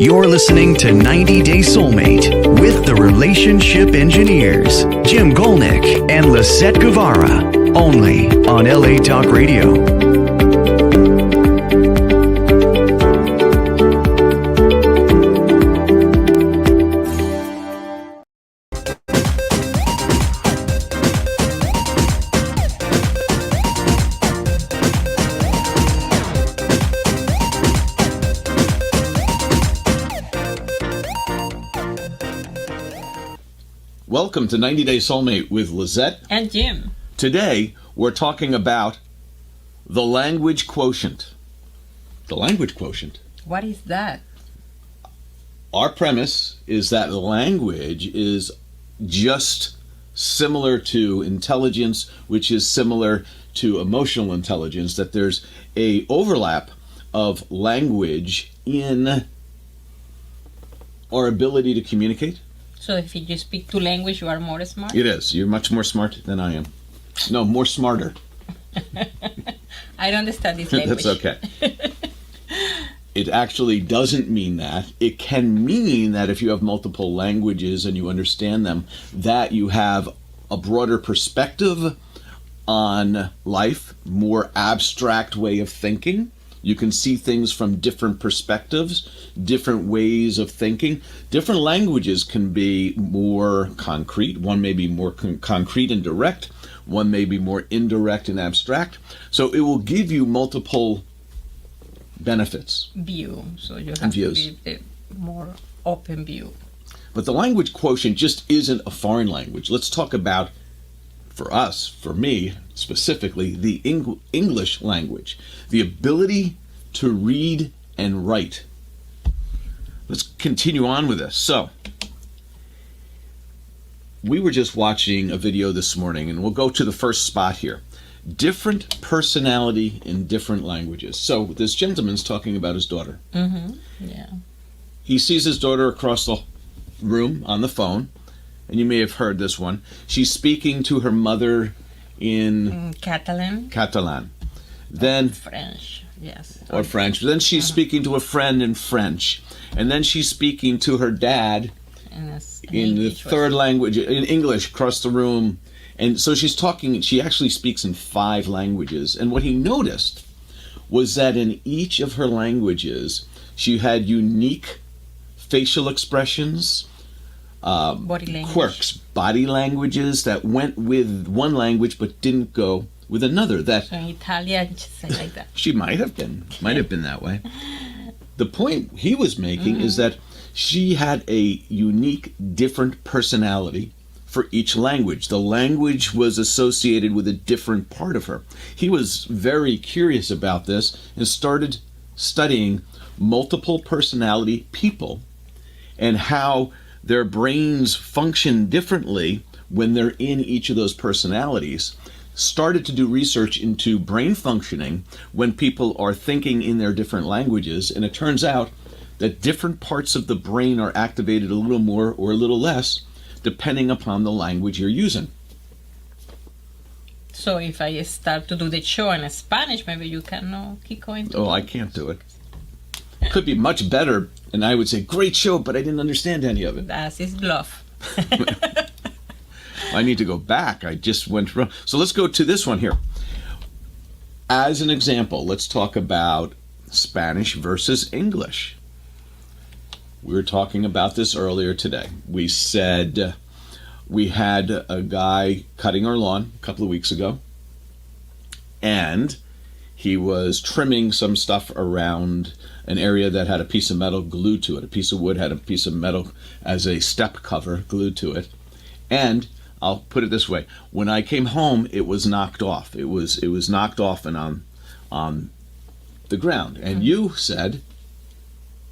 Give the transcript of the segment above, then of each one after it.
You're listening to 90 Day Soulmate with the Relationship Engineers, Jim Gulnick and Lisett Guevara, only on LA Talk Radio. Welcome to 90 Day Soulmate with Lisett and Jim. Today, we're talking about the language quotient. The language quotient. What is that? Our premise is that language is just similar to intelligence, which is similar to emotional intelligence, that there's a overlap of language in our ability to communicate. So if you speak two languages, you are more smart? It is. You're much more smart than I am. No, more smarter. I don't understand this language. That's okay. It actually doesn't mean that. It can mean that if you have multiple languages and you understand them, that you have a broader perspective on life, more abstract way of thinking. You can see things from different perspectives, different ways of thinking. Different languages can be more concrete. One may be more concrete and direct. One may be more indirect and abstract. So it will give you multiple benefits. View. So you have to be the more open view. But the language quotient just isn't a foreign language. Let's talk about, for us, for me specifically, the English language, the ability to read and write. Let's continue on with this. So, we were just watching a video this morning, and we'll go to the first spot here. Different personality in different languages. So, this gentleman's talking about his daughter. Mm-hmm. Yeah. He sees his daughter across the room on the phone. And you may have heard this one. She's speaking to her mother in Catalan. Then French, yes. Or French. Then she's speaking to a friend in French. And then she's speaking to her dad in the third language, in English, across the room. And so she's talking, she actually speaks in 5 languages. And what he noticed was that in each of her languages, she had unique facial expressions, quirks, body languages that went with one language but didn't go with another. That so in Italian, say like that. She might have been that way. The point he was making is that she had a unique, different personality for each language. The language was associated with a different part of her. He was very curious about this and started studying multiple personality people and how their brains function differently when they're in each of those personalities. Started to do research into brain functioning when people are thinking in their different languages, and it turns out that different parts of the brain are activated a little more or a little less depending upon the language you're using. So if I start to do the show in Spanish, maybe you can keep going. Oh, I can't do it. Could be much better, and I would say, great show, but I didn't understand any of it. That's his bluff. I need to go back. I just went wrong. So let's go to this one here. As an example, let's talk about Spanish versus English. We were talking about this earlier today. We said we had a guy cutting our lawn a couple of weeks ago, and he was trimming some stuff around an area that had a piece of metal glued to it. A piece of wood had a piece of metal as a step cover glued to it. And I'll put it this way. When I came home, it was knocked off. It was knocked off and on the ground. And you said...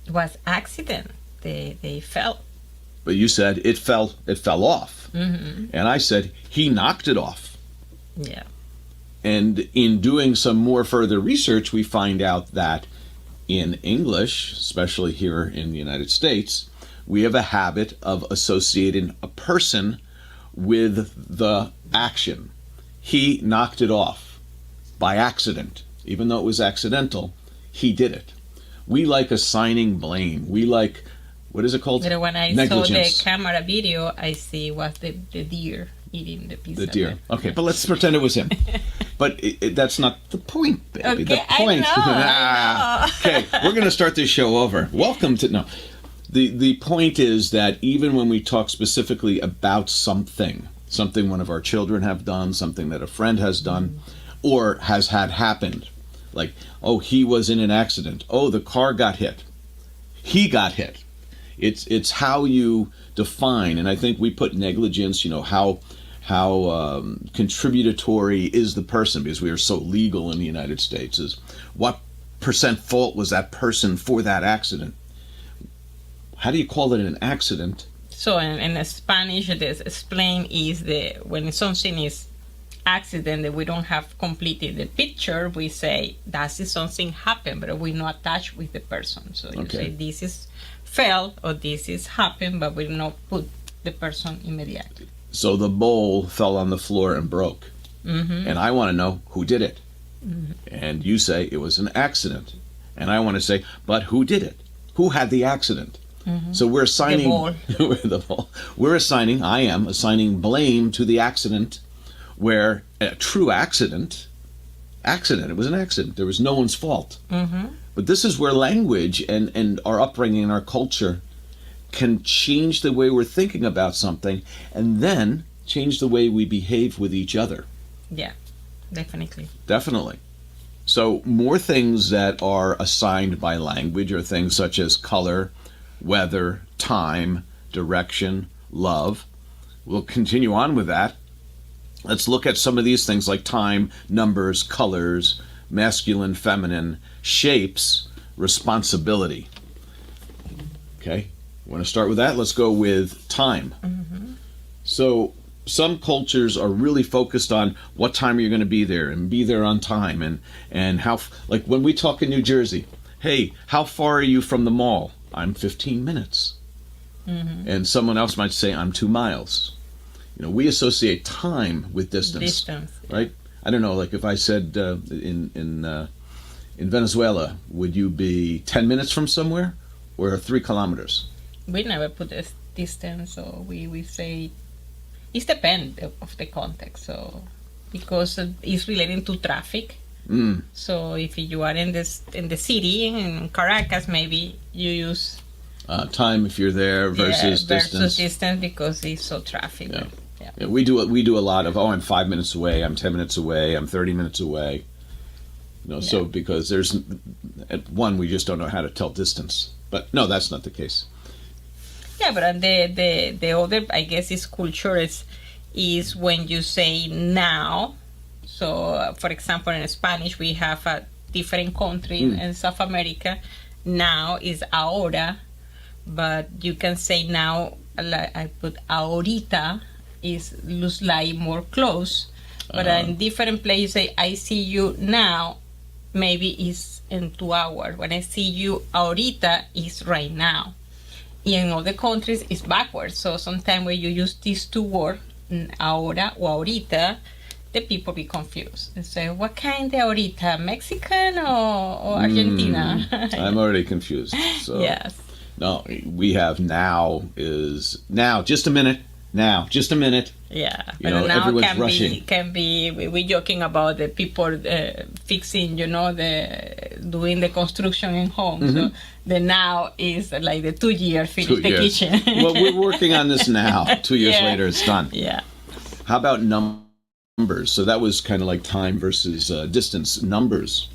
It was accident. They fell. But you said it fell off. Mm-hmm. And I said he knocked it off. Yeah. And in doing some more further research, we find out that in English, especially here in the United States, we have a habit of associating a person with the action. He knocked it off by accident. Even though it was accidental, he did it. We like assigning blame. We like, what is it called? But when I Negligence. saw the camera video, I see was the deer eating the pizza. The deer. Okay, but let's pretend it was him. But that's not the point, baby. Okay, The point. I know. Okay, we're going to start this show over. Welcome to... No. The point is that even when we talk specifically about something one of our children have done, something that a friend has done, or has had happened, like, oh, he was in an accident. Oh, the car got hit. He got hit. It's how you define, and I think we put negligence, how contributory is the person, because we are so legal in the United States, is what percent fault was that person for that accident? How do you call it an accident? So in Spanish, the explain is when something is accident that we don't have completed the picture, we say that is something happened, but we're not attached with the person. So you say this is fell or this is happened, but we not put the person immediately. So the bowl fell on the floor and broke. Mm-hmm. And I want to know who did it. Mm-hmm. And you say it was an accident. And I want to say, but who did it? Who had the accident? Mm-hmm. So we're assigning the ball. I am assigning blame to the accident, where a true accident, it was an accident. There was no one's fault. Mm-hmm. But this is where language and our upbringing and our culture can change the way we're thinking about something, and then change the way we behave with each other. Yeah, definitely. Definitely. So more things that are assigned by language are things such as color, weather, time, direction, love. We'll continue on with that. Let's look at some of these things like time, numbers, colors, masculine, feminine, shapes, responsibility. Okay, want to start with that? Let's go with time. Mm-hmm. So some cultures are really focused on what time you're going to be there and be there on time, and how, like when we talk in New Jersey, hey, how far are you from the mall? I'm 15 minutes. Mm-hmm. And someone else might say, I'm 2 miles. We associate time with distance. Right? I don't know, like if I said in Venezuela, would you be 10 minutes from somewhere or 3 kilometers? We never put a distance, so we say it depends of the context. So because it's relating to traffic. Mm. So if you are in the city in Caracas, maybe you use time if you're there versus distance. Versus distance because it's so traffic. Yeah. Yeah, we do a lot of, I'm 5 minutes away, I'm 10 minutes away, I'm 30 minutes away. So because there's, at one, we just don't know how to tell distance. But no, that's not the case. Yeah, but the other, I guess, is culture is when you say now. So, for example, in Spanish, we have a different country in South America. Now is ahora, but you can say now, like I put ahorita, looks like more close. But in different places, say, I see you now, maybe it's in 2 hours. When I see you ahorita, it's right now. In other countries, it's backwards. So sometimes when you use these two words, ahora or ahorita, the people be confused and say, what kind of ahorita? Mexican or Argentina? I'm already confused. So. Yes. No, we have now is now, just a minute. Now, just a minute. Yeah, but now everyone's rushing. Can be. We're joking about the people fixing, doing the construction in homes. Mm-hmm. So the now is like the 2 year finish the kitchen. Well, we're working on this now. 2 years later, it's done. Yeah. How about numbers? So that was kind of like time versus distance. Numbers.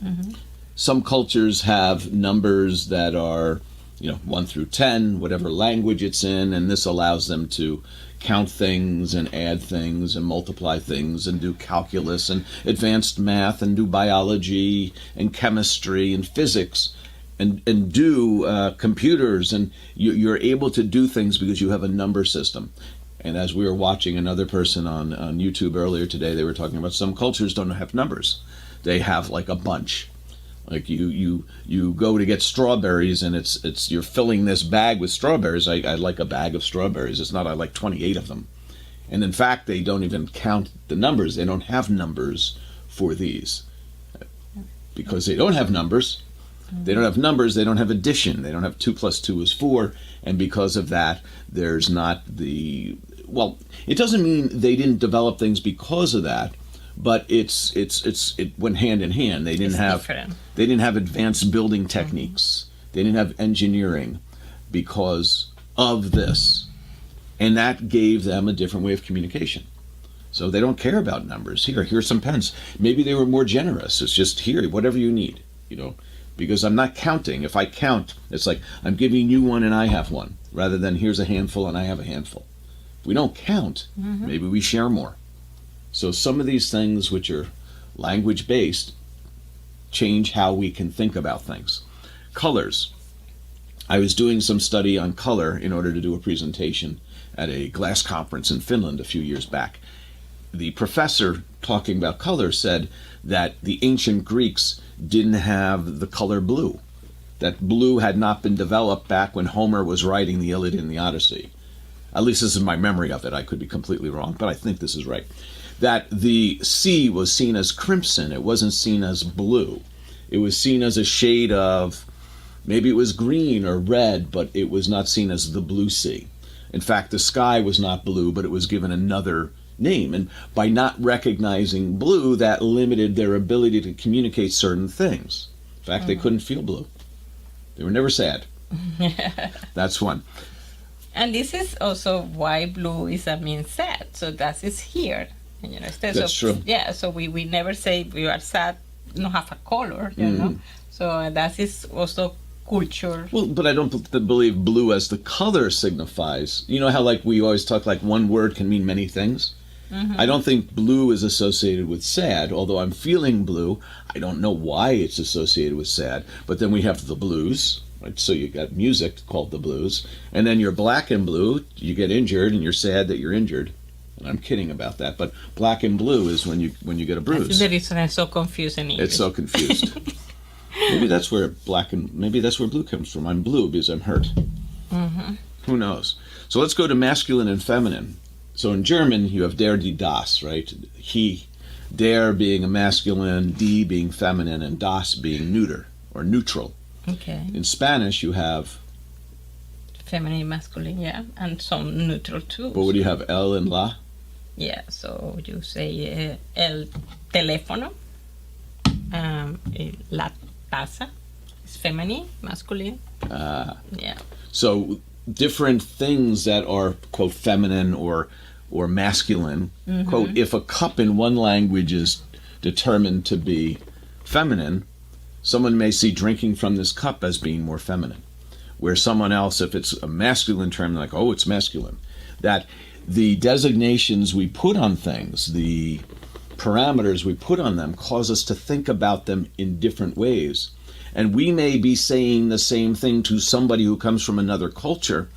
Mm-hmm. Some cultures have numbers that are 1 through 10, whatever language it's in, and this allows them to count things and add things and multiply things and do calculus and advanced math and do biology and chemistry and physics and do computers, and you're able to do things because you have a number system. And as we were watching another person on YouTube earlier today, they were talking about some cultures don't have numbers. They have like a bunch. Like you go to get strawberries and it's you're filling this bag with strawberries. I like a bag of strawberries. It's not I like 28 of them. And in fact, they don't even count the numbers. They don't have numbers for these. Because they don't have numbers, They don't have numbers, they don't have addition, they don't have 2 plus 2 is 4, and because of that, there's not the, well, it doesn't mean they didn't develop things because of that, but it went hand in hand. They didn't have advanced building techniques. They didn't have engineering because of this. And that gave them a different way of communication. So they don't care about numbers. Here's some pens. Maybe they were more generous. It's just here, whatever you need, because I'm not counting. If I count, it's like I'm giving you one and I have one, rather than here's a handful and I have a handful. If we don't count, maybe we share more. So some of these things which are language-based change how we can think about things. Colors. I was doing some study on color in order to do a presentation at a glass conference in Finland a few years back. The professor talking about color said that the ancient Greeks didn't have the color blue, that blue had not been developed back when Homer was writing the Iliad and the Odyssey. At least this is my memory of it. I could be completely wrong, but I think this is right. That the sea was seen as crimson. It wasn't seen as blue. It was seen as a shade of, maybe it was green or red, but it was not seen as the blue sea. In fact, the sky was not blue, but it was given another name. And by not recognizing blue, that limited their ability to communicate certain things. In fact, they couldn't feel blue. They were never sad. That's one. And this is also why blue means sad. So that is here. And, That's true. Yeah, so we never say we are sad, don't have a color, you know. So that is also culture. Well, but I don't believe blue as the color signifies. You know how we always talk one word can mean many things? I don't think blue is associated with sad, although I'm feeling blue. I don't know why it's associated with sad. But then we have the blues, right? So you got music called the blues. And then you're black and blue, you get injured and you're sad that you're injured. And I'm kidding about that, but black and blue is when you get a bruise. That's the reason I'm so confused in English. It's so confused. Maybe that's where blue comes from. I'm blue because I'm hurt. Who knows? So let's go to masculine and feminine. So in German, you have der, die, das, right? He, der being a masculine, die being feminine, and das being neuter or neutral. Okay. In Spanish, you have feminine, masculine, yeah, and some neutral too. But what do you have, el and la? Yeah, so you say el teléfono, la taza is feminine, masculine. Yeah. So different things that are, quote, feminine or masculine, quote, if a cup in one language is determined to be feminine, someone may see drinking from this cup as being more feminine. Where someone else, if it's a masculine term, like, oh, it's masculine. That the designations we put on things, the parameters we put on them, cause us to think about them in different ways. And we may be saying the same thing to somebody who comes from another culture,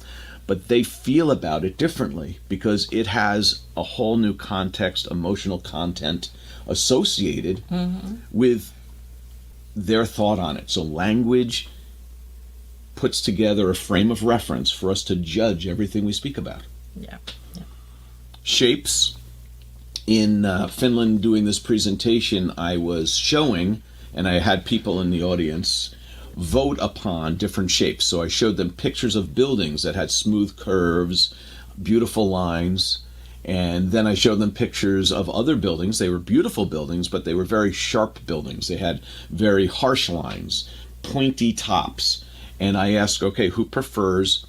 but they feel about it differently because it has a whole new context, emotional content associated with their thought on it. So language puts together a frame of reference for us to judge everything we speak about. Yeah. Shapes. In Finland doing this presentation, I was showing, and I had people in the audience vote upon different shapes. So I showed them pictures of buildings that had smooth curves, beautiful lines, and then I showed them pictures of other buildings. They were beautiful buildings, but they were very sharp buildings. They had very harsh lines, pointy tops. And I asked, okay, who prefers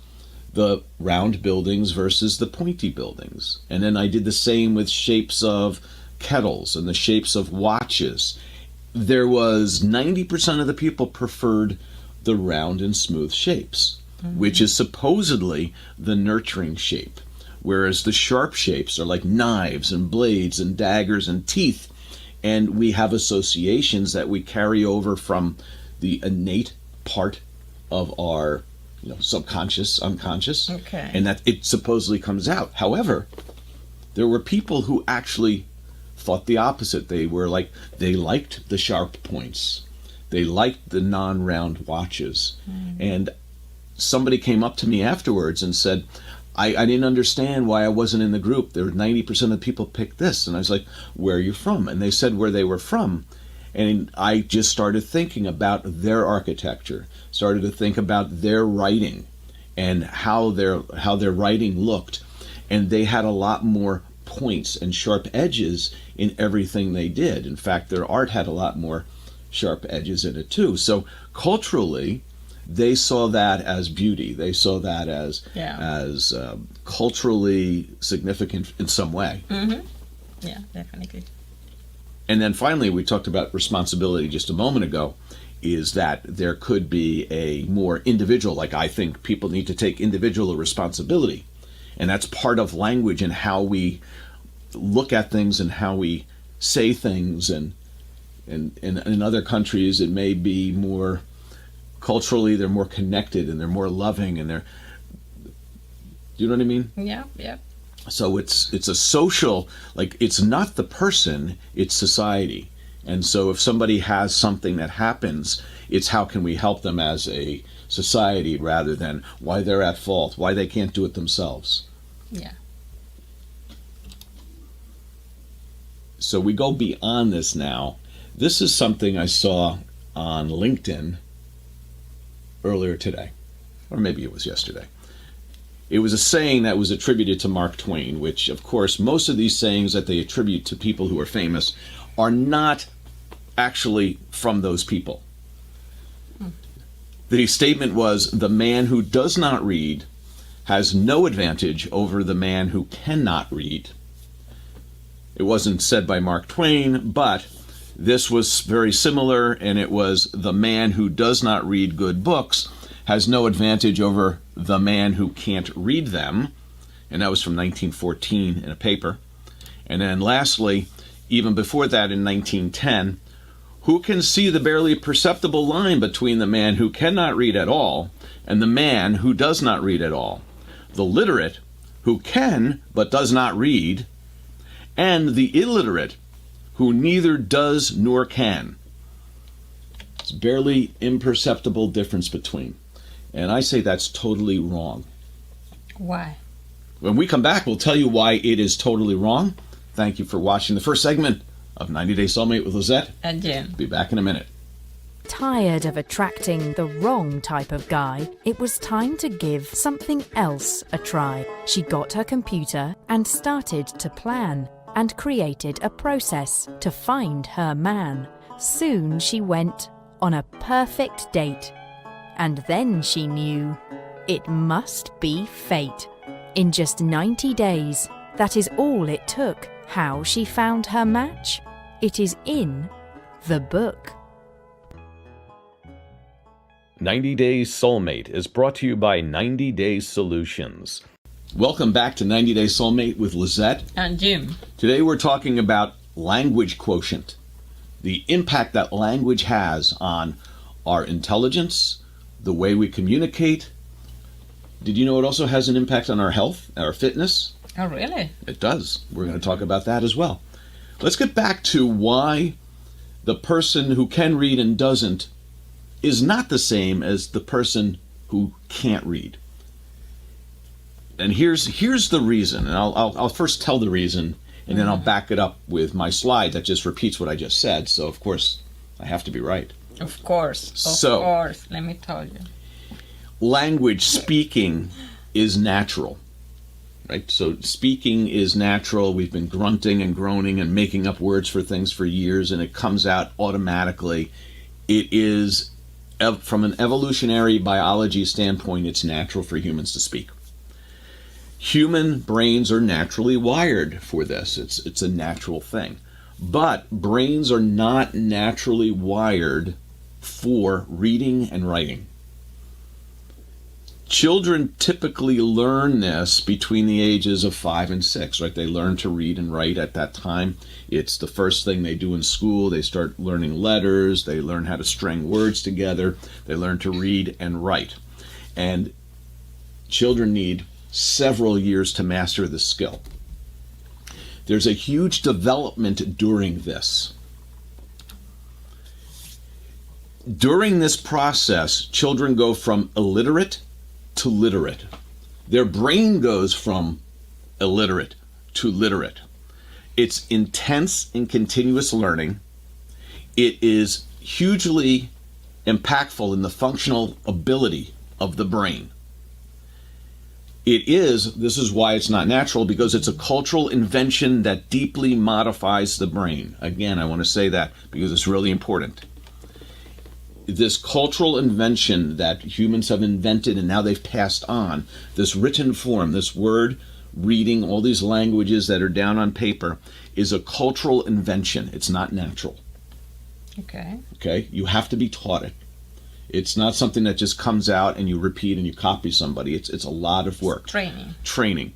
the round buildings versus the pointy buildings? And then I did the same with shapes of kettles and the shapes of watches. There was 90% of the people preferred the round and smooth shapes, which is supposedly the nurturing shape. Whereas the sharp shapes are like knives and blades and daggers and teeth. And we have associations that we carry over from the innate part of our subconscious, unconscious, and that it supposedly comes out. However, there were people who actually thought the opposite. They liked the sharp points. They liked the non-round watches. And somebody came up to me afterwards and said, I didn't understand why I wasn't in the group. There were 90% of people picked this. And I was like, where are you from? And they said where they were from. And I just started thinking about their architecture, started to think about their writing and how their writing looked. And they had a lot more points and sharp edges in everything they did. In fact, their art had a lot more sharp edges in it too. So culturally, they saw that as beauty. They saw that as culturally significant in some way. Mm-hmm. Yeah, definitely. And then finally, we talked about responsibility just a moment ago, is that there could be a more individual, like I think people need to take individual responsibility. And that's part of language and how we look at things and how we say things. And in other countries, it may be more culturally, they're more connected and they're more loving and they're, you know what I mean? Yeah, yeah. So it's a social, like it's not the person, it's society. And so if somebody has something that happens, it's how can we help them as a society rather than why they're at fault, why they can't do it themselves. Yeah. So we go beyond this now. This is something I saw on LinkedIn earlier today, or maybe it was yesterday. It was a saying that was attributed to Mark Twain, which, of course, most of these sayings that they attribute to people who are famous are not actually from those people. The statement was, "The man who does not read has no advantage over the man who cannot read." It wasn't said by Mark Twain, but this was very similar, and it was, "The man who does not read good books has no advantage over the man who can't read them." And that was from 1914 in a paper. And then lastly, even before that in 1910, "Who can see the barely perceptible line between the man who cannot read at all and the man who does not read at all? The literate, who can but does not read, and the illiterate, who neither does nor can." It's barely imperceptible difference between. And I say that's totally wrong. Why? When we come back, we'll tell you why it is totally wrong. Thank you for watching the first segment of 90 Day Soulmate with Lisett. And Jim. Be back in a minute. Tired of attracting the wrong type of guy, it was time to give something else a try. She got her computer and started to plan and created a process to find her man. Soon she went on a perfect date. And then she knew it must be fate. In just 90 days, that is all it took. How she found her match? It is in the book. 90 Day Soulmate is brought to you by 90 Day Solutions. Welcome back to 90 Day Soulmate with Lisett. And Jim. Today we're talking about language quotient, the impact that language has on our intelligence, the way we communicate. Did you know it also has an impact on our health, our fitness? Oh, really? It does. We're going to talk about that as well. Let's get back to why the person who can read and doesn't is not the same as the person who can't read. And here's the reason. And I'll first tell the reason, and then I'll back it up with my slide that just repeats what I just said. So, of course, I have to be right. Of course. Of course. Let me tell you. Language, speaking, is natural. Right? So speaking is natural. We've been grunting and groaning and making up words for things for years, and it comes out automatically. It is, from an evolutionary biology standpoint, it's natural for humans to speak. Human brains are naturally wired for this. It's a natural thing. But brains are not naturally wired for reading and writing. Children typically learn this between the ages of 5 and 6, right? They learn to read and write at that time. It's the first thing they do in school. They start learning letters. They learn how to string words together. They learn to read and write. And children need several years to master this skill. There's a huge development during this. During this process, children go from illiterate to literate. Their brain goes from illiterate to literate. It's intense and continuous learning. it is hugely impactful in the functional ability of the brain. This is why it's not natural, because it's a cultural invention that deeply modifies the brain. Again, I want to say that because it's really important. This cultural invention that humans have invented and now they've passed on, this written form, this word, reading, all these languages that are down on paper, is a cultural invention. It's not natural. Okay? You have to be taught it. It's not something that just comes out and you repeat and you copy somebody. It's a lot of work. Training.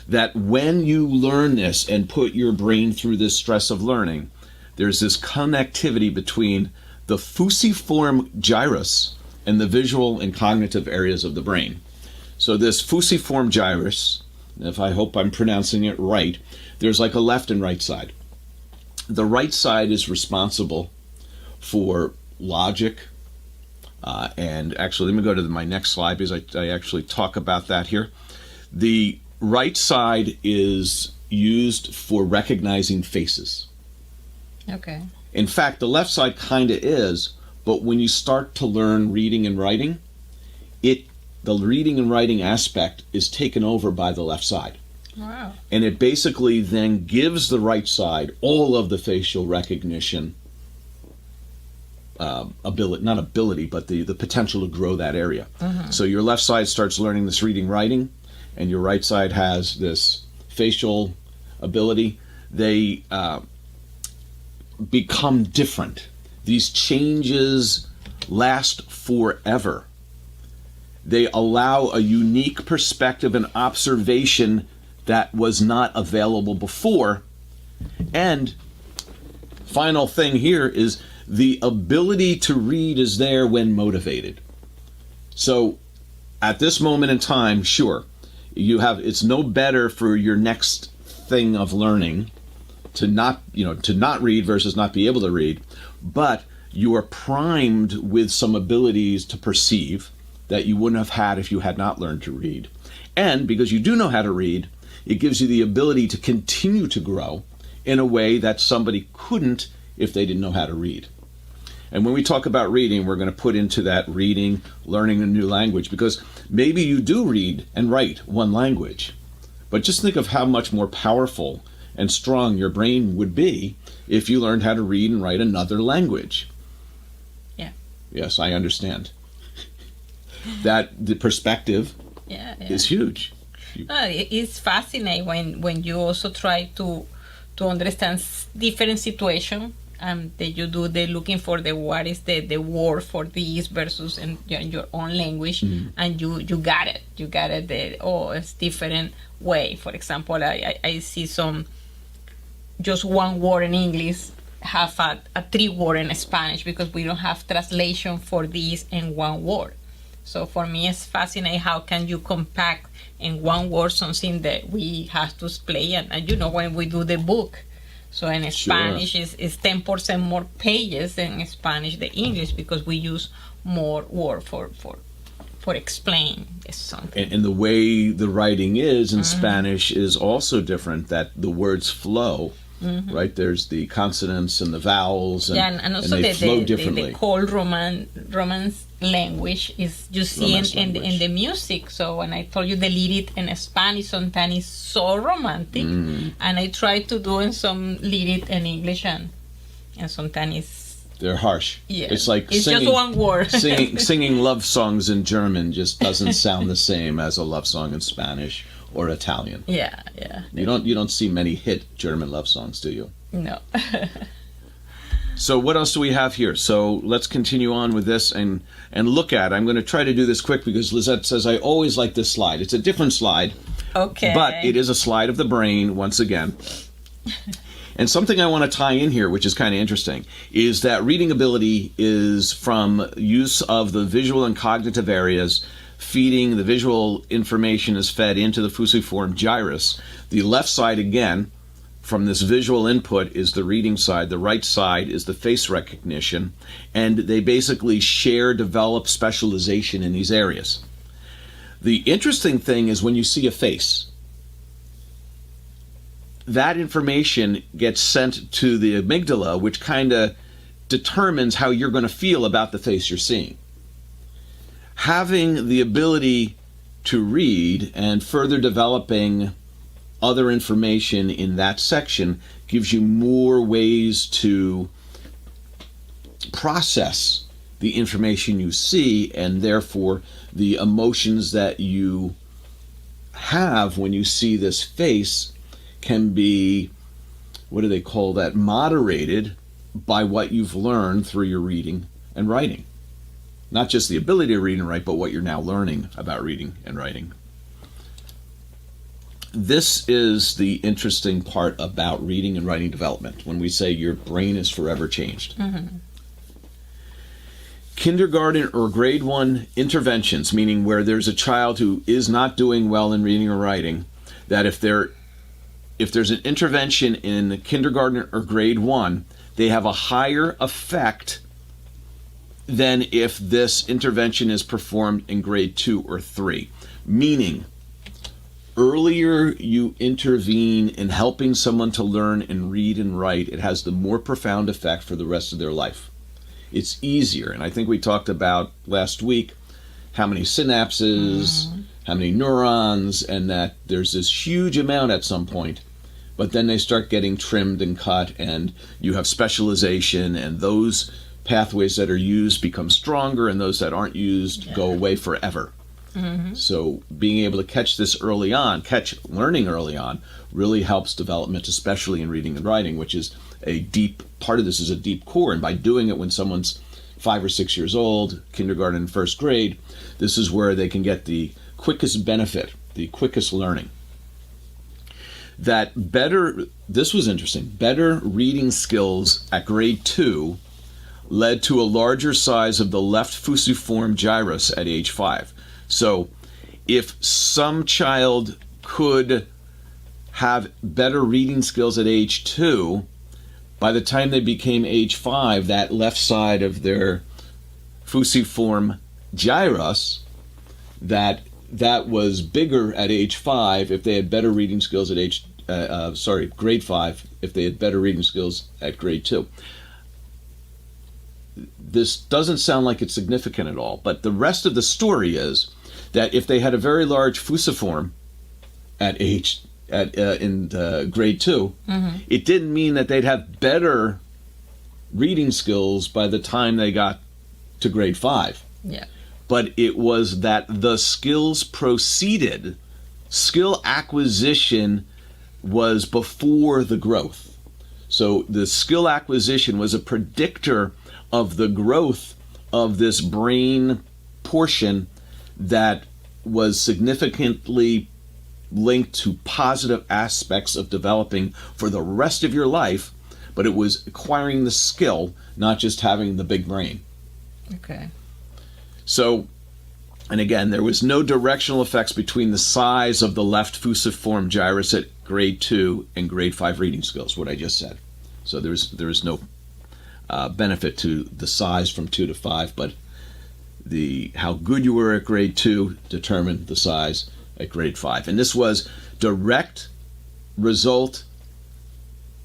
That when you learn this and put your brain through this stress of learning, there's this connectivity between the fusiform gyrus and the visual and cognitive areas of the brain. So this fusiform gyrus, if I hope I'm pronouncing it right, there's like a left and right side. The right side is responsible for logic, and actually, let me go to my next slide because I actually talk about that here. The right side is used for recognizing faces. Okay. In fact, the left side kind of is, but when you start to learn reading and writing, the reading and writing aspect is taken over by the left side. Wow. And it basically then gives the right side all of the facial recognition ability, but the potential to grow that area. Mm-hmm. So your left side starts learning this reading, writing, and your right side has this facial ability. They become different. These changes last forever. They allow a unique perspective and observation that was not available before. And final thing here is the ability to read is there when motivated. So at this moment in time, sure, it's no better for your next thing of learning to not read versus not be able to read, but you are primed with some abilities to perceive that you wouldn't have had if you had not learned to read. And because you do know how to read, it gives you the ability to continue to grow in a way that somebody couldn't if they didn't know how to read. And when we talk about reading, we're going to put into that reading, learning a new language, because maybe you do read and write one language, but just think of how much more powerful and strong your brain would be if you learned how to read and write another language. Yeah. Yes, I understand. That the perspective is huge. It's fascinating when you also try to understand different situations. That you do the looking for what is the word for this versus in your own language, and you got it. You got it. It's different way. For example, I see some just one word in English have a 3 word in Spanish because we don't have translation for this in one word. So for me, it's fascinating how can you compact in one word something that we have to explain. And when we do the book. So in Spanish is 10% more pages in Spanish than English because we use more word for explain something. And the way the writing is in Spanish is also different, that the words flow, right? There's the consonants and the vowels, and also they flow differently. The cold Romance language is you see in the music. So when I told you the lyric in Spanish sometimes is so romantic, and I try to do in some lyric in English, and sometimes they're harsh. Yeah, it's like it's singing, just one word. singing love songs in German just doesn't sound the same as a love song in Spanish or Italian. Yeah. You don't see many hit German love songs, do you? No. So what else do we have here? So let's continue on with this and look at. I'm going to try to do this quick because Lisett says I always like this slide. It's a different slide. Okay. But it is a slide of the brain once again. And something I want to tie in here, which is kind of interesting, is that reading ability is from use of the visual and cognitive areas. Feeding the visual information is fed into the fusiform gyrus. The left side, again, from this visual input is the reading side. The right side is the face recognition. And they basically develop specialization in these areas. The interesting thing is when you see a face, that information gets sent to the amygdala, which kind of determines how you're going to feel about the face you're seeing. Having the ability to read and further developing other information in that section gives you more ways to process the information you see, and therefore the emotions that you have when you see this face can be, what do they call that, moderated by what you've learned through your reading and writing. Not just the ability to read and write, but what you're now learning about reading and writing. This is the interesting part about reading and writing development, when we say your brain is forever changed. Kindergarten or grade 1 interventions, meaning where there's a child who is not doing well in reading or writing, that if there's an intervention in kindergarten or grade 1, they have a higher effect than if this intervention is performed in grade 2 or 3. Meaning, earlier you intervene in helping someone to learn and read and write, it has the more profound effect for the rest of their life. It's easier, and I think we talked about last week how many synapses, how many neurons, and that there's this huge amount at some point, but then they start getting trimmed and cut, and you have specialization, and those pathways that are used become stronger, and those that aren't used go away forever. So being able to catch this early on, learning early on, really helps development, especially in reading and writing, which is a deep part of this, is a deep core. And by doing it when someone's 5 or 6 years old, kindergarten and first grade, this is where they can get the quickest benefit, the quickest learning. This was interesting, better reading skills at grade 2 led to a larger size of the left fusiform gyrus at age 5. So if some child could have better reading skills at age 2, by the time they became age 5, that left side of their fusiform gyrus, that was bigger at age 5 if they had better reading skills at grade 5, if they had better reading skills at grade 2. This doesn't sound like it's significant at all, but the rest of the story is that if they had a very large fusiform in grade 2, it didn't mean that they'd have better reading skills by the time they got to grade 5. Yeah. But it was that the skills proceeded, skill acquisition was before the growth. So the skill acquisition was a predictor of the growth of this brain portion that was significantly linked to positive aspects of developing for the rest of your life, but it was acquiring the skill, not just having the big brain. Okay. So, and again, there was no directional effects between the size of the left fusiform gyrus at grade 2 and grade 5 reading skills, what I just said. So there is no benefit to the size from 2 to 5, but how good you were at grade 2 determined the size at grade 5. And this was direct result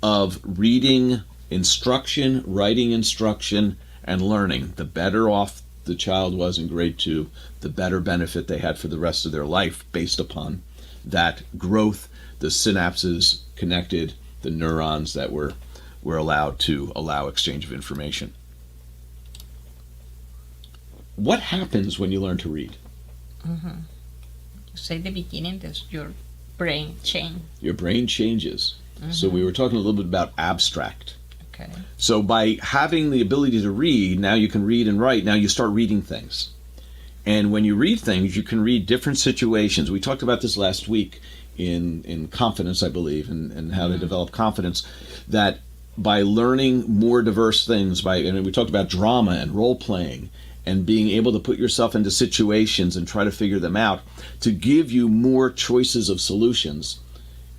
of reading instruction, writing instruction, and learning. The better off the child was in grade 2, the better benefit they had for the rest of their life based upon that growth, the synapses connected, the neurons that were allowed to allow exchange of information. What happens when you learn to read? Say the beginning, does your brain change? Your brain changes. So we were talking a little bit about abstract. Okay. So by having the ability to read, now you can read and write, now you start reading things. And when you read things, you can read different situations. We talked about this last week in confidence, I believe, and how to develop confidence, that by learning more diverse things, and we talked about drama and role-playing, and being able to put yourself into situations and try to figure them out, to give you more choices of solutions,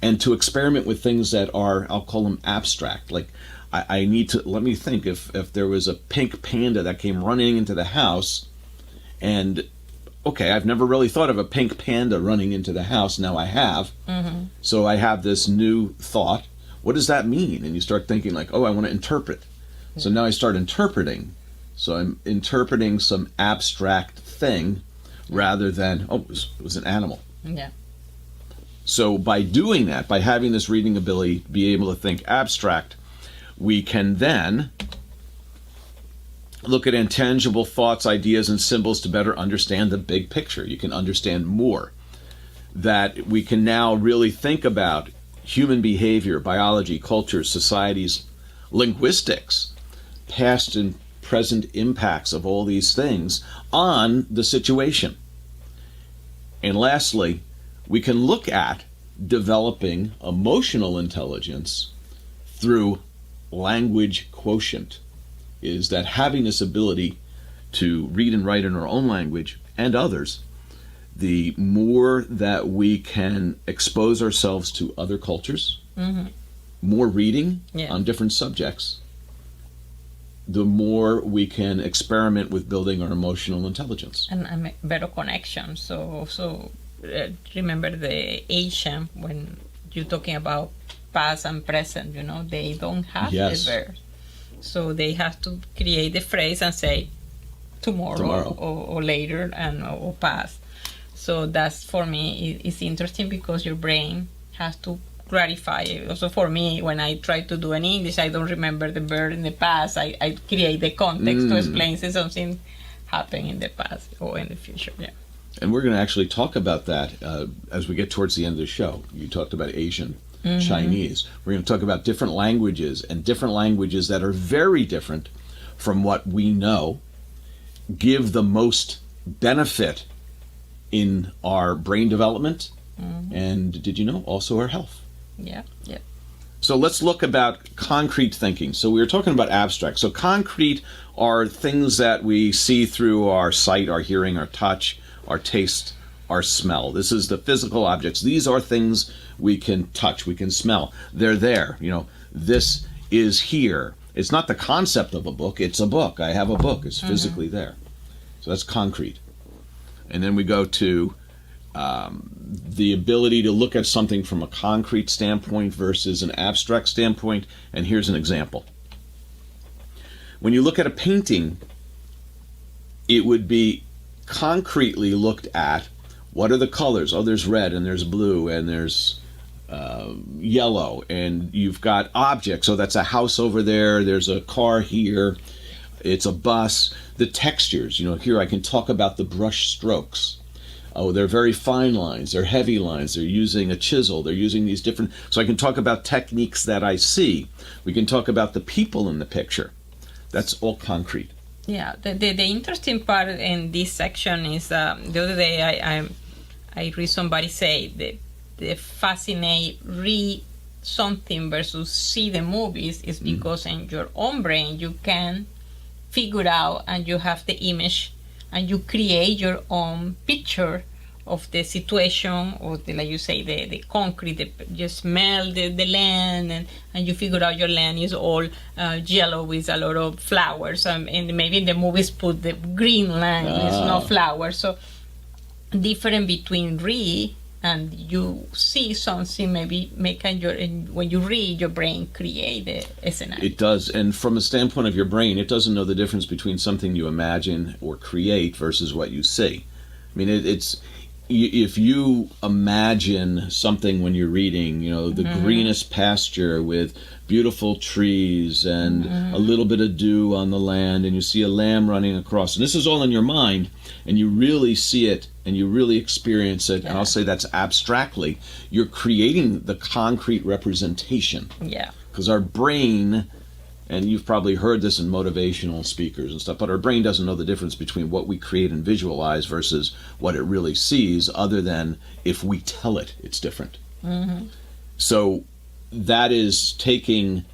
and to experiment with things that are, I'll call them abstract. Like, I need to, let me think, if there was a pink panda that came running into the house, and, okay, I've never really thought of a pink panda running into the house, now I have. So I have this new thought. What does that mean? And you start thinking like, oh, I want to interpret. So now I start interpreting. So I'm interpreting some abstract thing rather than, oh, it was an animal. Yeah. So by doing that, by having this reading ability to be able to think abstract, we can then look at intangible thoughts, ideas, and symbols to better understand the big picture. You can understand more. That we can now really think about human behavior, biology, culture, societies, linguistics, past and present impacts of all these things on the situation. And lastly, we can look at developing emotional intelligence through language quotient, is that having this ability to read and write in our own language and others, the more that we can expose ourselves to other cultures, more reading on different subjects, the more we can experiment with building our emotional intelligence. And better connection. So remember the Asian, when you're talking about past and present, they don't have the verb. So they have to create the phrase and say tomorrow. Or later or past. So that's, for me, it's interesting because your brain has to clarify. Also for me, when I try to do in English, I don't remember the verb in the past. I create the context to explain something happened in the past or in the future. Yeah. And we're going to actually talk about that as we get towards the end of the show. You talked about Asian, Chinese. We're going to talk about different languages and different languages that are very different from what we know, give the most benefit in our brain development, and did you know, also our health. Yeah. So let's look about concrete thinking. So we were talking about abstract. So concrete are things that we see through our sight, our hearing, our touch, our taste, our smell. This is the physical objects. These are things we can touch, we can smell. They're there. This is here. It's not the concept of a book, it's a book. I have a book, it's physically there. So that's concrete. And then we go to the ability to look at something from a concrete standpoint versus an abstract standpoint. And here's an example. When you look at a painting, it would be concretely looked at. What are the colors? Oh, there's red and there's blue and there's yellow, and you've got objects. So that's a house over there. There's a car here. It's a bus. The textures, here I can talk about the brush strokes. Oh, they're very fine lines. They're heavy lines. They're using a chisel. They're using these different. So I can talk about techniques that I see. We can talk about the people in the picture. That's all concrete. Yeah. The interesting part in this section is the other day I read somebody say that the read something versus see the movies is because in your own brain you can figure out and you have the image and you create your own picture of the situation, or like you say, the concrete, you smell the land and you figure out your land is all yellow with a lot of flowers, and maybe in the movies put the green land, it's no flowers. So different between read and you see something, maybe when you read, your brain create a scenario. It does, and from a standpoint of your brain, it doesn't know the difference between something you imagine or create versus what you see. I mean, it's if you imagine something when you're reading, the greenest pasture with beautiful trees and a little bit of dew on the land, and you see a lamb running across, and this is all in your mind, and you really see it and you really experience it, and I'll say that's abstractly, you're creating the concrete representation. Yeah. Because our brain, and you've probably heard this in motivational speakers and stuff, but our brain doesn't know the difference between what we create and visualize versus what it really sees, other than if we tell it, it's different. So that is taking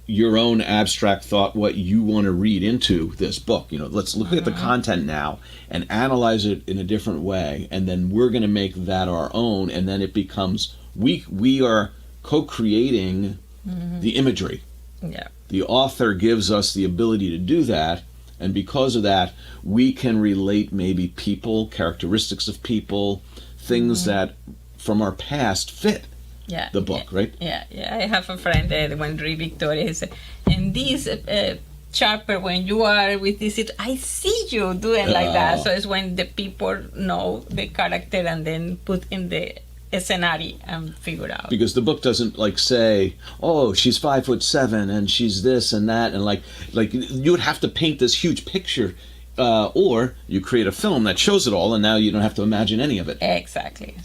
your own abstract thought, what you want to read into this book. Let's look at the content now and analyze it in a different way, and then we're going to make that our own, and then it becomes, we are co-creating the imagery. Yeah. The author gives us the ability to do that, and because of that, we can relate maybe people, characteristics of people, things that from our past fit Yeah. the book, right? Yeah. I have a friend that when read Victoria, he said, and this chapter, when you are with this, I see you doing like that. So it's when the people know the character and then put in the scenario and figure out. Because the book doesn't like say, oh, she's 5'7" and she's this and that, and like you would have to paint this huge picture, or you create a film that shows it all, and now you don't have to imagine any of it. Exactly.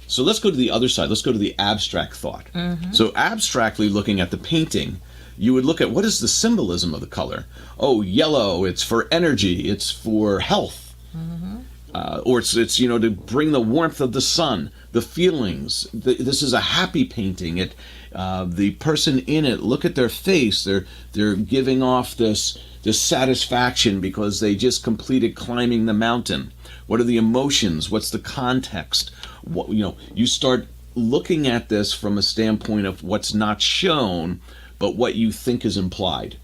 So let's go to the other side. Let's go to the abstract thought. So abstractly looking at the painting, you would look at what is the symbolism of the color. Oh, yellow, it's for energy, it's for health. Or it's to bring the warmth of the sun, the feelings. This is a happy painting. The person in it, look at their face. They're giving off this satisfaction because they just completed climbing the mountain. What are the emotions? What's the context? You start looking at this from a standpoint of what's not shown, but what you think is implied.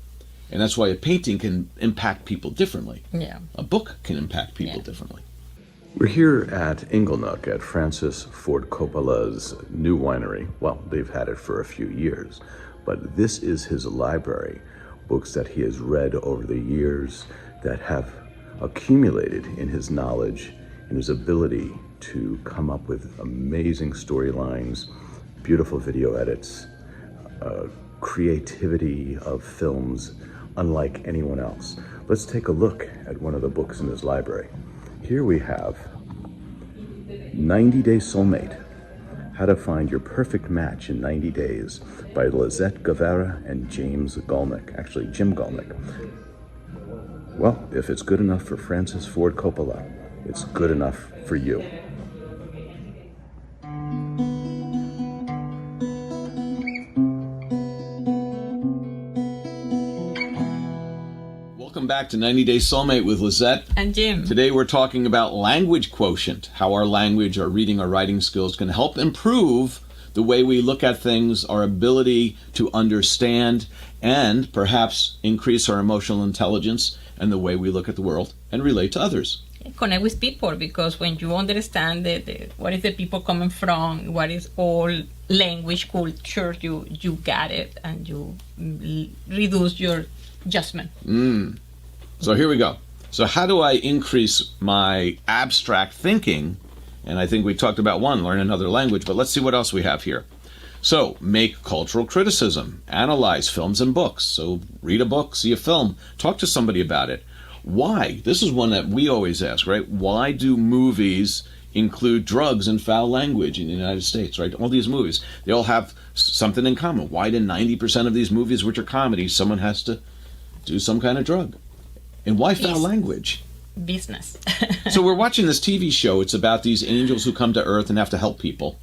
And that's why a painting can impact people differently. Yeah. A book can impact people differently. We're here at Gulnick at Francis Ford Coppola's new winery. Well, they've had it for a few years, but this is his library. Books that he has read over the years that have accumulated in his knowledge and his ability to come up with amazing storylines, beautiful video edits, creativity of films unlike anyone else. Let's take a look at one of the books in his library. Here we have 90 Day Soulmate, How to Find Your Perfect Match in 90 Days by Lisett Guevara and Jim Gulnick. Well, if it's good enough for Francis Ford Coppola, it's good enough for you. Welcome back to 90 Day Soulmate with Lisett and Jim. Today we're talking about language quotient, how our language, our reading, our writing skills can help improve the way we look at things, our ability to understand, and perhaps increase our emotional intelligence and the way we look at the world and relate to others. Connect with people, because when you understand what is the people coming from, what is all language, culture, you got it, and you reduce your judgment. So here we go. So how do I increase my abstract thinking? And I think we talked about one, learn another language, but let's see what else we have here. So make cultural criticism, analyze films and books. So read a book, see a film, talk to somebody about it. Why? This is one that we always ask, right? Why do movies include drugs and foul language in the United States, right? All these movies, they all have something in common. Why do 90% of these movies, which are comedies, someone has to do some kind of drug? And why foul language? Business. So we're watching this TV show. It's about these angels who come to Earth and have to help people.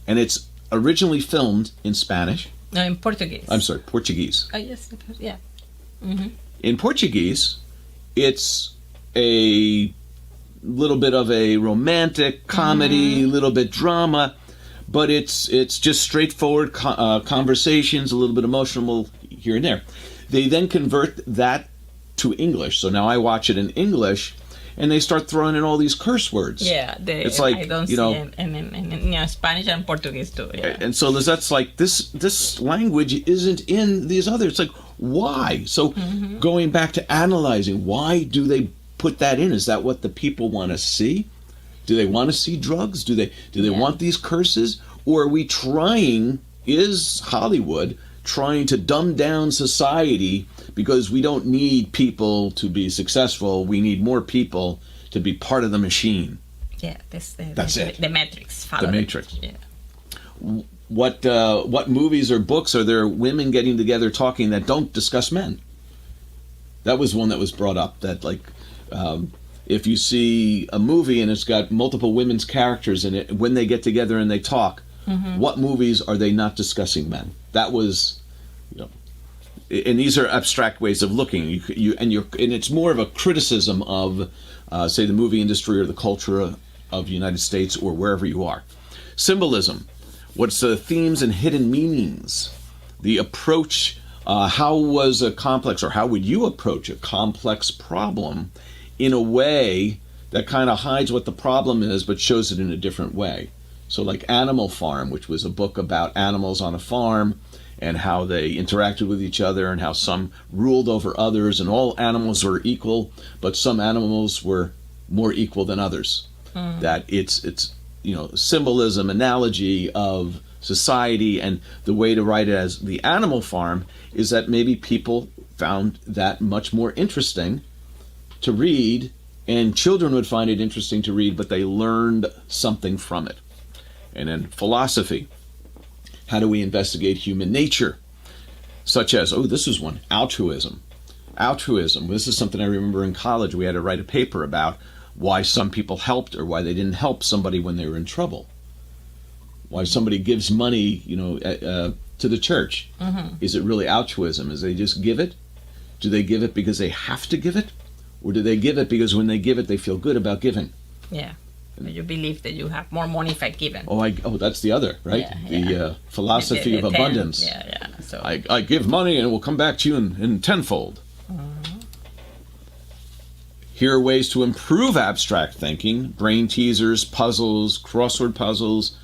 And it's originally filmed in Spanish. No, in Portuguese. I'm sorry, Portuguese. Oh, yes. Yeah. In Portuguese, it's a little bit of a romantic comedy, a little bit drama, but it's just straightforward conversations, a little bit emotional here and there. They then convert that to English. So now I watch it in English, and they start throwing in all these curse words. Yeah, it's like, I don't see it in Spanish and Portuguese too. Yeah. And so Lisette's like, this language isn't in these others. It's like, why? So going back to analyzing, why do they put that in? Is that what the people want to see? Do they want to see drugs? Do they want these curses? Or are we is Hollywood trying to dumb down society because we don't need people to be successful? We need more people to be part of the machine. Yeah, that's it. The Matrix. The Matrix. Yeah. What movies or books are there women getting together talking that don't discuss men? That was one that was brought up, that if you see a movie and it's got multiple women's characters in it, when they get together and they talk, what movies are they not discussing men? That was, and these are abstract ways of looking. And it's more of a criticism of, say, the movie industry or the culture of the United States or wherever you are. Symbolism. What's the themes and hidden meanings? The approach. How would you approach a complex problem in a way that kind of hides what the problem is but shows it in a different way? So like Animal Farm, which was a book about animals on a farm and how they interacted with each other and how some ruled over others, and all animals were equal, but some animals were more equal than others. That it's symbolism, analogy of society, and the way to write it as the Animal Farm is that maybe people found that much more interesting to read, and children would find it interesting to read, but they learned something from it. And then philosophy. How do we investigate human nature? Such as, this is one, altruism. Altruism, this is something I remember in college. We had to write a paper about why some people helped or why they didn't help somebody when they were in trouble. Why somebody gives money, to the church. Is it really altruism? Is they just give it? Do they give it because they have to give it? Or do they give it because when they give it, they feel good about giving? Yeah. You believe that you have more money if I give it. That's the other, right? The philosophy of abundance. Yeah. So I give money and it will come back to you in tenfold. Here are ways to improve abstract thinking: brain teasers, puzzles, crossword puzzles,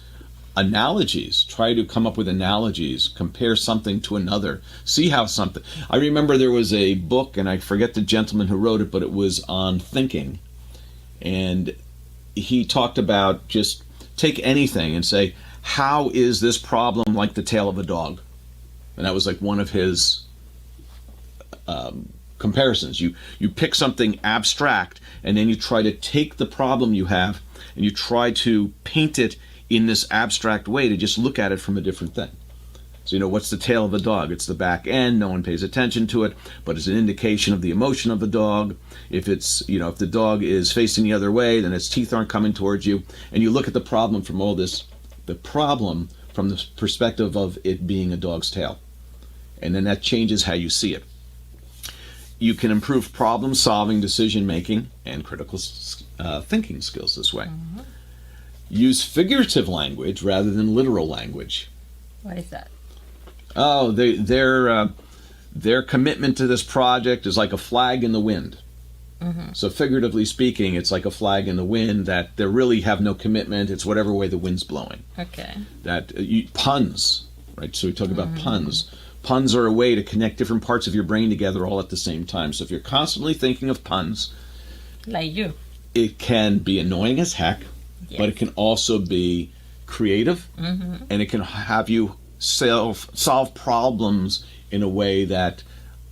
analogies. Try to come up with analogies, compare something to another, see how something. I remember there was a book, and I forget the gentleman who wrote it, but it was on thinking. And he talked about just take anything and say, how is this problem like the tail of a dog? And that was like one of his comparisons. You pick something abstract and then you try to take the problem you have and you try to paint it in this abstract way to just look at it from a different thing. So, what's the tail of a dog? It's the back end. No one pays attention to it, but it's an indication of the emotion of the dog. If it's, if the dog is facing the other way, then its teeth aren't coming towards you. And you look at the problem from the problem from the perspective of it being a dog's tail. And then that changes how you see it. You can improve problem solving, decision making, and critical thinking skills this way. Use figurative language rather than literal language. what is that? Oh, their commitment to this project is like a flag in the wind. Mm-hmm. So figuratively speaking, it's like a flag in the wind that they really have no commitment. It's whatever way the wind's blowing. Okay. That puns, right? So we talk about puns. Puns are a way to connect different parts of your brain together all at the same time. So if you're constantly thinking of puns, like you, it can be annoying as heck, but it can also be creative, and it can have you solve problems in a way that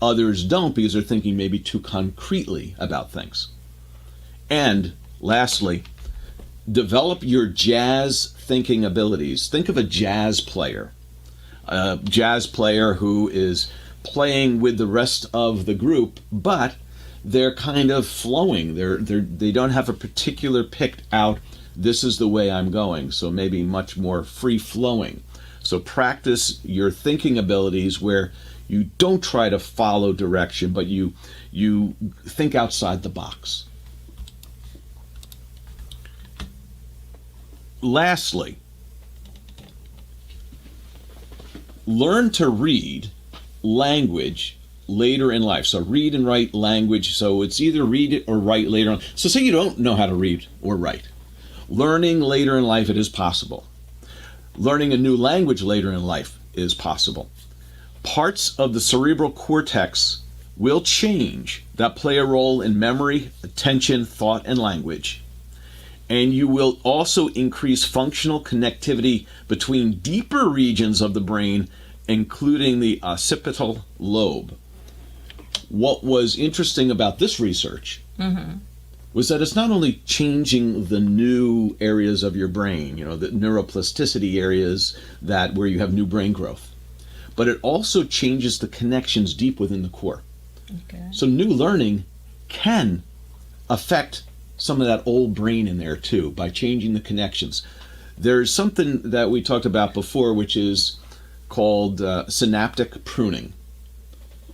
others don't, because they're thinking maybe too concretely about things. And lastly, develop your jazz thinking abilities. Think of a jazz player who is playing with the rest of the group, but they're kind of flowing. They don't have a particular picked out, this is the way I'm going, so maybe much more free flowing. So practice your thinking abilities where you don't try to follow direction, but you think outside the box. Lastly, learn to read language later in life. So read and write language. So it's either read it or write later on. So say you don't know how to read or write. Learning later in life, it is possible. Learning a new language later in life is possible. Parts of the cerebral cortex will change that play a role in memory, attention, thought, and language. And you will also increase functional connectivity between deeper regions of the brain, including the occipital lobe. What was interesting about this research was that it's not only changing the new areas of your brain, the neuroplasticity areas where you have new brain growth, but it also changes the connections deep within the core. Okay. So new learning can affect some of that old brain in there too by changing the connections. There's something that we talked about before, which is called synaptic pruning.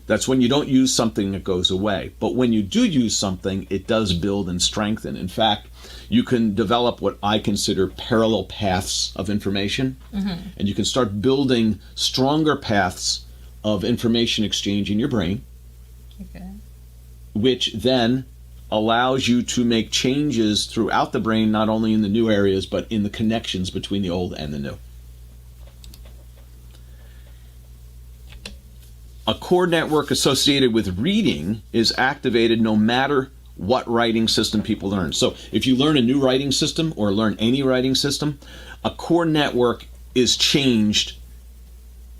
That's when you don't use something, it goes away. But when you do use something, it does build and strengthen. In fact, you can develop what I consider parallel paths of information, and you can start building stronger paths of information exchange in your brain, which then allows you to make changes throughout the brain, not only in the new areas, but in the connections between the old and the new. A core network associated with reading is activated no matter what writing system people learn. So if you learn a new writing system or learn any writing system, a core network is changed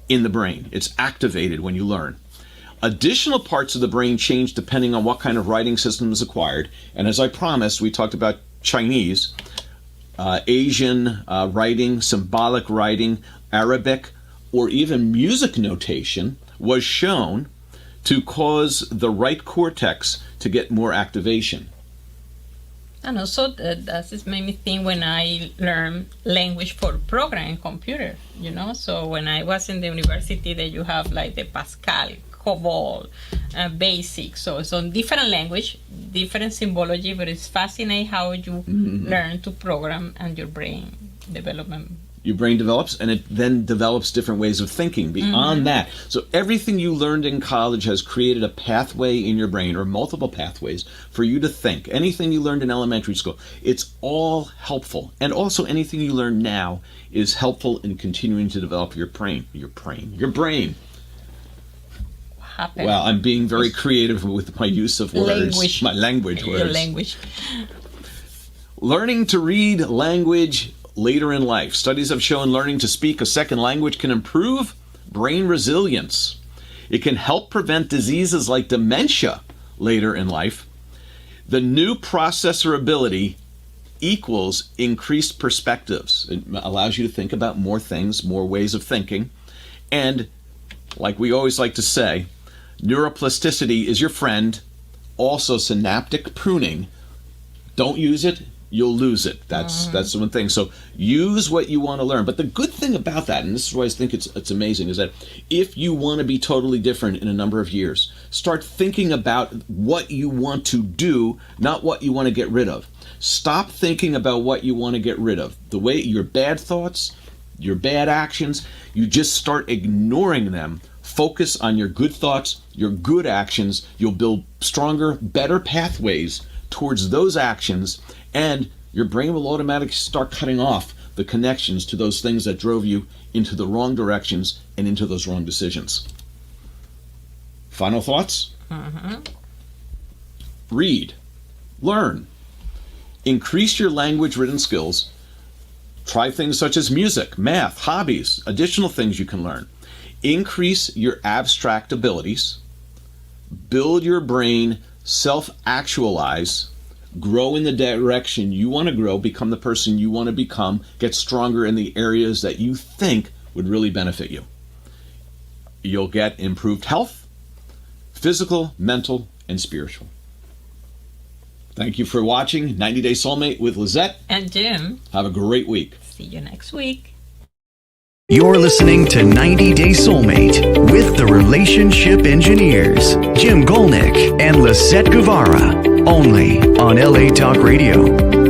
in the brain. It's activated when you learn. Additional parts of the brain change depending on what kind of writing system is acquired. And as I promised, we talked about Chinese, Asian writing, symbolic writing, Arabic, or even music notation was shown to cause the right cortex to get more activation. And also, that just made me think when I learned language for programming computer, So when I was in the university, that you have like the Pascal, COBOL, BASIC. So it's on different language, different symbology, but it's fascinating how you learn to program and your brain development. Your brain develops, and it then develops different ways of thinking beyond that. So everything you learned in college has created a pathway in your brain, or multiple pathways, for you to think. Anything you learned in elementary school, it's all helpful. And also anything you learn now is helpful in continuing to develop your brain. Your brain. Well, I'm being very creative with my use of words. My language words. Your language. Learning to read language later in life. Studies have shown learning to speak a second language can improve brain resilience. It can help prevent diseases like dementia later in life. The new processor ability equals increased perspectives. It allows you to think about more things, more ways of thinking. And like we always like to say, neuroplasticity is your friend. Also, synaptic pruning. Don't use it, you'll lose it. That's the one thing. So use what you want to learn. But the good thing about that, and this is why I think it's amazing, is that if you want to be totally different in a number of years, start thinking about what you want to do, not what you want to get rid of. Stop thinking about what you want to get rid of. The way your bad thoughts, your bad actions, you just start ignoring them. Focus on your good thoughts, your good actions. You'll build stronger, better pathways towards those actions, and your brain will automatically start cutting off the connections to those things that drove you into the wrong directions and into those wrong decisions. Final thoughts? Read. Learn. Increase your language-written skills. Try things such as music, math, hobbies, additional things you can learn. Increase your abstract abilities. Build your brain, self-actualize, grow in the direction you want to grow, become the person you want to become, get stronger in the areas that you think would really benefit you. You'll get improved health, physical, mental, and spiritual. Thank you for watching 90 Day Soulmate with Lisett and Jim. Have a great week. See you next week. You're listening to 90 Day Soulmate with the Relationship Engineers, Jim Gulnick and Lisett Guevara, only on LA Talk Radio.